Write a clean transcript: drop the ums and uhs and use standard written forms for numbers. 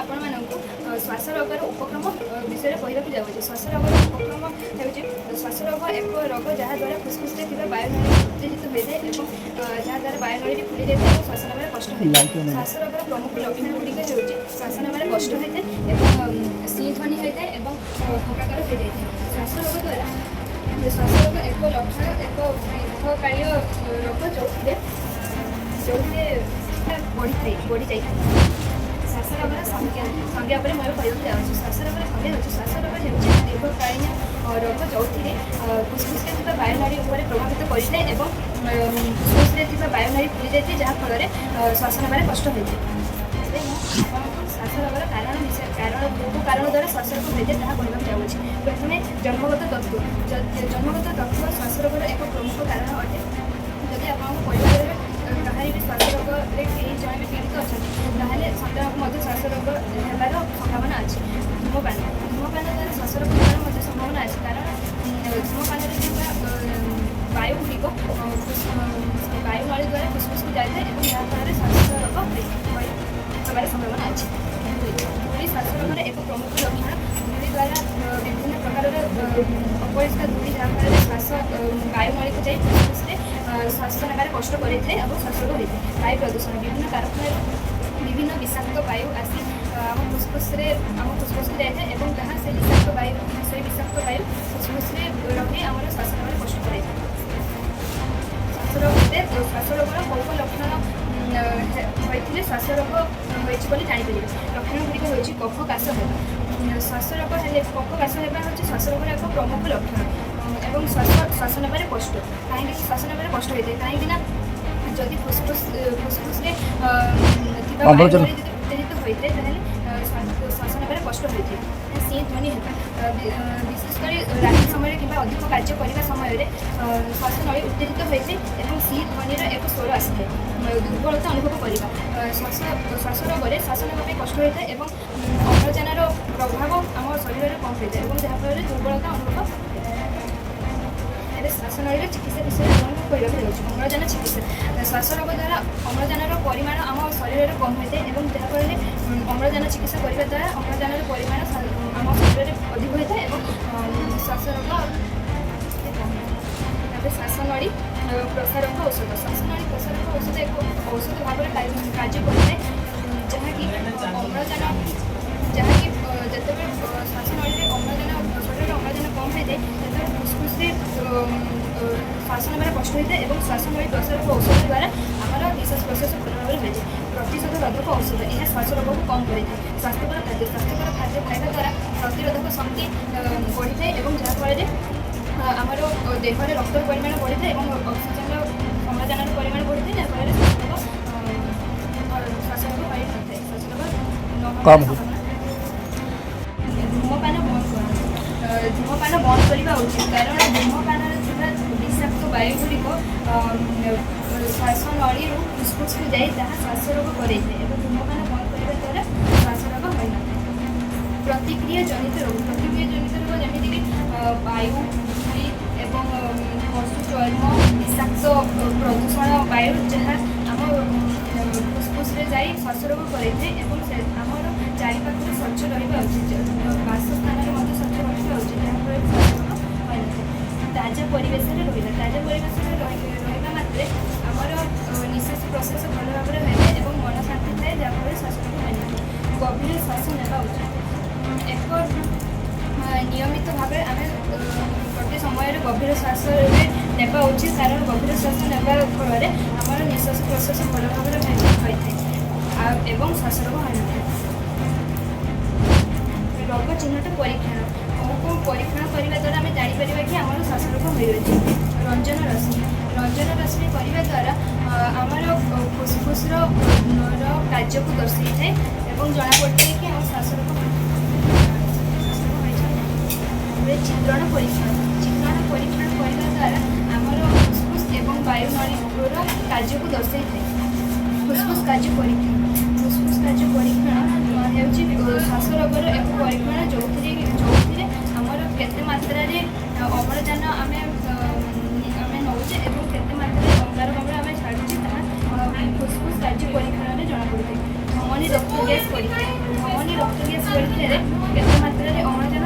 ଆପଣମାନଙ୍କୁ ଶ୍ୱାସ ରୋଗର ଉପକ୍ରମ ବିଷୟରେ କହିବାକୁ ଯାଉଛି। ଶ୍ୱାସ ରୋଗର ଉପକ୍ରମ ହେଉଛି ଶ୍ୱାସ ରୋଗ ଏକ ରୋଗ ଯାହାଦ୍ୱାରା ଫୁସ୍ଫୁସ୍ରେ ଥିବା ବାୟୁନଳୀ ଉତ୍ତେଜିତ ହୋଇଥାଏ ଏବଂ ଯାହାଦ୍ୱାରା ବାୟୁନଳୀଟି ଫୁଲି ଯାଇଥାଏ ଏବଂ ଶ୍ୱାସ ନେବାରେ କଷ୍ଟ ହୋଇଥାଏ। ଶ୍ୱାସ ରୋଗର ପ୍ରମୁଖ ଲକ୍ଷଣ ଗୁଡ଼ିକ ହେଉଛି ଶ୍ୱାସ ନେବାରେ କଷ୍ଟ ହୋଇଥାଏ ଏବଂ ଧ୍ୱନି ହୋଇଥାଏ ଏବଂ ହକାକାର ହୋଇଯାଇଥାଏ। ଶ୍ୱାସ ରୋଗ ଦ୍ୱାରା ଶ୍ୱାସ ରୋଗ ଏକ ଲକ୍ଷଣ ଏକ ଦୀର୍ଘକାଳୀନ ରୋଗ ଯେଉଁଥିରେ ବଢ଼ିଯାଇଥାଏ। ଶ୍ୱାସ ରୋଗର ସଂଜ୍ଞା ଉପରେ ମୁଁ କହିବାକୁ ଯାଉଛି। ଶ୍ୱାସ ରୋଗର ସଂଜ୍ଞା ହେଉଛି ଶ୍ୱାସ ରୋଗ ହେଉଛି ଦୀର୍ଘକାଳୀନ ରୋଗ ଯେଉଁଥିରେ ଫୁସ୍ଫୁସ୍ରେ ଥିବା ବାୟୁନଳୀ ଉପରେ ପ୍ରଭାବିତ କରିଥାଏ ଏବଂ ଫୁସ୍ଫୁସ୍ରେ ଥିବା ବାୟୁନଳୀ ଫୁଲି ଯାଇଥାଏ, ଯାହାଫଳରେ ଶ୍ୱାସ ନେବାରେ କଷ୍ଟ ହୋଇଥାଏ। ଏବେ ମୁଁ ଆପଣଙ୍କୁ ଶ୍ୱାସ ରୋଗର କେଉଁ କାରଣ ଦ୍ୱାରା ଶ୍ୱାସ ରୋଗ ହୋଇଥାଏ ତାହା କହିବାକୁ ଯାଉଛି। ପ୍ରଥମେ ଜନ୍ମଗତ ତତ୍ତ୍ୱ। ଜନ୍ମଗତ ତତ୍ତ୍ୱ ଶ୍ୱାସ ରୋଗର ଏକ ପ୍ରମୁଖ କାରଣ ଅଟେ। ଯଦି ଆପଣଙ୍କ ପରିବାରରେ କାହାରି ବି ଶ୍ୱାସ ରୋଗରେ କେହି ଜଣେ ବି ପୀଡ଼ିତ ଅଛନ୍ତି, ତାହେଲେ ସନ୍ତାନକୁ ମଧ୍ୟ ଶ୍ୱାସ ରୋଗ ହେବାର ସମ୍ଭାବନା ଅଛି। ଧୂମପାନ ଦ୍ୱାରା ଶ୍ୱାସ ରୋଗ ହେବାର ମଧ୍ୟ ସମ୍ଭାବନା ଅଛି, କାରଣ ଧୂମପାନରେ ଥିବା ବାୟୁଗୁଡ଼ିକ ବାୟୁନଳୀ ଦ୍ୱାରା ଫୁସ୍ଫୁସ୍କୁ ଯାଇଥାଏ ଏବଂ ଯାହାଫଳରେ ଶ୍ୱାସ ରୋଗ ହେବାର ସମ୍ଭାବନା ଅଛି। ଧୂଳି ଶ୍ୱାସ ରୋଗର ଏକ ପ୍ରମୁଖ ଲକ୍ଷଣ। ଧୂଳି ଦ୍ୱାରା ବିଭିନ୍ନ ପ୍ରକାରର ଅପରିଷ୍କାର ଧୂଳି ଯାହାଫଳରେ ବାୟୁନଳୀକୁ ଯାଇ ଫୁସ୍ଫୁସ୍ରେ ଶ୍ୱାସ ନେବାରେ କଷ୍ଟ କରିଥାଏ ଏବଂ ଶ୍ୱାସ ରୋଗ ହୋଇଥାଏ। ବାୟୁ ପ୍ରଦୂଷଣ। ବିଭିନ୍ନ କାରଖାନାରୁ ବିଭିନ୍ନ ବିଷାକ୍ତ ବାୟୁ ଆସି ଆମ ଫୁସ୍ଫୁସ୍କୁ ଯାଇଥାଏ ଏବଂ ତାହା ସେ ବିଷାକ୍ତ ବାୟୁ ଫୁସ୍ଫୁସ୍ରେ ରହି ଆମର ଶ୍ୱାସ ନେବାରେ କଷ୍ଟ କରିଥାଏ। ଶ୍ୱାସ ରୋଗର କୋଉ ଲକ୍ଷଣ ହୋଇଥିଲେ ଶ୍ୱାସ ରୋଗ ହୋଇଛି ବୋଲି ଜାଣିପାରିବେ। ଲକ୍ଷଣ ଗୁଡ଼ିକ ହେଉଛି କଫ କାଶ ହେବା। ଶ୍ୱାସ ରୋଗ ହେଲେ କଫ କାଶ ହେବା ହେଉଛି ଶ୍ୱାସ ରୋଗର ଏକ ପ୍ରମୁଖ ଲକ୍ଷଣ ଏବଂ ଶ୍ୱାସ ନେବାରେ କଷ୍ଟ। କାହିଁକି ଶ୍ୱାସ ନେବାରେ କଷ୍ଟ ହୋଇଥାଏ? କାହିଁକିନା ଯଦି ଫୁସ୍ଫୁସ୍ରେ ଥିବା ବାୟୁନଳୀ ଯଦି ଉତ୍ତେଜିତ ହୋଇଥାଏ ତାହେଲେ ଶ୍ୱାସ ନେବାରେ କଷ୍ଟ ହୋଇଥାଏ। ଧ୍ୱନି ହେବା। ବିଶେଷ କରି ରାତି ସମୟରେ କିମ୍ବା ଅଧିକ କାର୍ଯ୍ୟ କରିବା ସମୟରେ ଶ୍ୱାସନଳୀ ଉତ୍ତେଜିତ ହୋଇଥାଏ ଏବଂ ଧ୍ୱନିର ଏକ ସ୍ୱର ଆସିଥାଏ। ଦୁର୍ବଳତା ଅନୁଭବ କରିବା। ଶ୍ୱାସ ରୋଗରେ ଶ୍ୱାସ ନେବା ପାଇଁ କଷ୍ଟ ହୋଇଥାଏ ଏବଂ ଅମ୍ଳଜାନର ପ୍ରଭାବ ଆମ ଶରୀରରେ କମ୍ ହୋଇଥାଏ ଏବଂ ଯାହାଫଳରେ ଦୁର୍ବଳତା ଅନୁଭବ। ଏବେ ଶ୍ୱାସନଳୀର ଚିକିତ୍ସା ବିଷୟରେ ଆପଣଙ୍କୁ କହିବାକୁ ଯାଉଛି। ଅମ୍ଳଜାନ ଚିକିତ୍ସା। ଶ୍ୱାସ ରୋଗ ଦ୍ୱାରା ଅମ୍ଳଜାନର ପରିମାଣ ଆମ ଶରୀରରେ କମ୍ ହୋଇଥାଏ ଏବଂ ଯାହାଫଳରେ ଅମ୍ଳଜାନ ଚିକିତ୍ସା କରିବା ଦ୍ୱାରା ଅମ୍ଳଜାନର ପରିମାଣ ଆମ ଶରୀରରେ ଅଧିକ ହୋଇଥାଏ ଏବଂ ଶ୍ୱାସ ରୋଗ। ତାପରେ ଶ୍ୱାସନଳୀ ପ୍ରସାରକ ଔଷଧ। ଶ୍ୱାସନଳୀ ପ୍ରସାରକ ଔଷଧ ଏକ ଔଷଧ ଭାବରେ କାର୍ଯ୍ୟ କରିଥାଏ, ଯାହାକି ଯେତେବେଳେ ଶ୍ୱାସନଳୀରେ ଶରୀରରେ ଅମ୍ଳଜାନ କମ୍ ହୋଇଥାଏ ସେତେବେଳେ ଫୁସ୍ଫୁସ୍ରେ ଶ୍ୱାସ ନେବାରେ କଷ୍ଟ ହୋଇଥାଏ ଏବଂ ଶ୍ୱାସନଳୀ ପ୍ରସାରକ ଔଷଧ ଦ୍ୱାରା ଆମର ନିଶ୍ୱାସ ପ୍ରଶ୍ୱାସ ଭଲ ଭାବରେ ହୋଇଥାଏ। ପ୍ରତିଶୋଧ ରୋଧକ ଔଷଧ। ଏହା ଶ୍ୱାସ ରୋଗକୁ କମ୍ କରିଥାଏ। ସ୍ୱାସ୍ଥ୍ୟକର ଖାଦ୍ୟ ଖାଇବା ଦ୍ୱାରା ପ୍ରତିରୋଧକ ଶକ୍ତି ବଢ଼ିଥାଏ ଏବଂ ଯାହାଫଳରେ ଆମର ଦେହରେ ରକ୍ତର ପରିମାଣ ବଢ଼ିଥାଏ ଏବଂ ଅମ୍ଳଜାନର ପରିମାଣ ବଢ଼ିଥାଏ, ଯାହାଫଳରେ ଶ୍ୱାସ ରୋଗ ହୋଇନଥାଏ। ଶ୍ୱାସ ରୋଗ ଧୂମପାନ ବନ୍ଦ କରିବା ଉଚିତ, କାରଣ ଧୂମପାନରେ ଥିବା ବିଷାକ୍ତ ବାୟୁଗୁଡ଼ିକ ଶ୍ୱାସନଳୀରୁ ଫୁସ୍ଫୁସ୍କୁ ଯାଇ ତାହା ଶ୍ୱାସ ରୋଗ କରାଇଥାଏ ଏବଂ ଧୂମପାନ ବନ୍ଦ କରିବା ଦ୍ୱାରା ଶ୍ୱାସ ରୋଗ ହୋଇନଥାଏ। ପ୍ରତିକ୍ରିୟା ଜନିତ ରୋଗ ଯେମିତିକି ବାୟୁ, ଧୂଳି ଏବଂ ପଶୁ ଚର୍ମ ବିଷାକ୍ତ ପ୍ରଦୂଷଣ ବାୟୁ ଯାହା ଆମ ଫୁସ୍ଫୁସ୍ରେ ଯାଇ ଶ୍ୱାସ ରୋଗ କରାଇଥାଏ ଏବଂ ଆମର ଚାରିପାଖରେ ସ୍ୱଚ୍ଛ ରହିବା ଉଚିତ। ବାସସ୍ଥାନରେ ମଧ୍ୟ ସ୍ୱଚ୍ଛ ରହିବା ଉଚିତ, ଯାହାଫଳରେ ଶ୍ୱାସ ରୋଗ ହୋଇନଥାଏ। ତାଜା ପରିବେଶରେ ରହିବା ମାତ୍ରେ ଆମର ନିଶ୍ୱାସ ପ୍ରଶ୍ୱାସ ଭଲ ଭାବରେ ହୋଇଥାଏ ଏବଂ ମନ ଶାନ୍ତି ଥାଏ, ଯାହାଫଳରେ ଶ୍ୱାସ ରୋଗ ହୋଇନଥାଏ। ଗଭୀର ଶ୍ୱାସ ନେବା ଉଚିତ। ଏକ ନିୟମିତ ଭାବେ ଆମେ ଗୋଟିଏ ସମୟରେ ଗଭୀର ଶ୍ୱାସରେ ନେବା ଉଚିତ, କାରଣ ଗଭୀର ଶ୍ୱାସ ନେବା ଫଳରେ ଆମର ନିଶ୍ୱାସ ପ୍ରଶ୍ୱାସ ଭଲ ଭାବରେ ହୋଇଥାଏ ଏବଂ ଶ୍ୱାସ ରୋଗ ହୋଇନଥାଏ। ରୋଗ ଚିହ୍ନଟ ପରୀକ୍ଷଣ। କେଉଁ ପରୀକ୍ଷଣ କରିବା ଦ୍ୱାରା ଆମେ ଜାଣିପାରିବା କି ଆମର ଶ୍ୱାସ ରୋଗ ହୋଇଅଛି? ରଞ୍ଜନ ରଶ୍ମି କରିବା ଦ୍ୱାରା ଆମର ଫୁସ୍ଫୁସ୍ର କାର୍ଯ୍ୟକୁ ଦର୍ଶାଇଥାଏ ଏବଂ ଜଣାପଡ଼ିଥାଏ କି ଆମ ଶ୍ୱାସ ରୋଗ ହୋଇଛି। ଚିତ୍ରଣ ପରୀକ୍ଷଣ କରିବା ଦ୍ୱାରା ଆମର ଫୁସ୍ଫୁସ୍ ଏବଂ ବାୟୁନଳୀର କାର୍ଯ୍ୟକୁ ଦର୍ଶାଇଥାଏ। ଫୁସ୍ଫୁସ୍ କାର୍ଯ୍ୟ ପରୀକ୍ଷଣ ହେଉଛି ଶ୍ୱାସ ରୋଗର ଏକ ପରୀକ୍ଷଣ ଯେଉଁଥିରେ ଆମର କେତେ ମାତ୍ରାରେ ଅମ୍ଳଜାନ ଆମେ ନେଉଛେ ଏବଂ କେତେ ମାତ୍ରାରେ ଅଙ୍ଗାରକାମ୍ଳ ଆମେ ଛାଡ଼ୁଛେ ତାହା ଫୁସ୍ଫୁସ୍ କାର୍ଯ୍ୟ ପରୀକ୍ଷଣରେ ଜଣାପଡ଼ିଥାଏ। ଧମନୀ ରକ୍ତ ଗ୍ୟାସ୍ ପରୀକ୍ଷା। ଧମନୀ ରକ୍ତ ଗ୍ୟାସ୍ ପରୀକ୍ଷାରେ କେତେ ମାତ୍ରାରେ ଅମ୍ଳଜାନ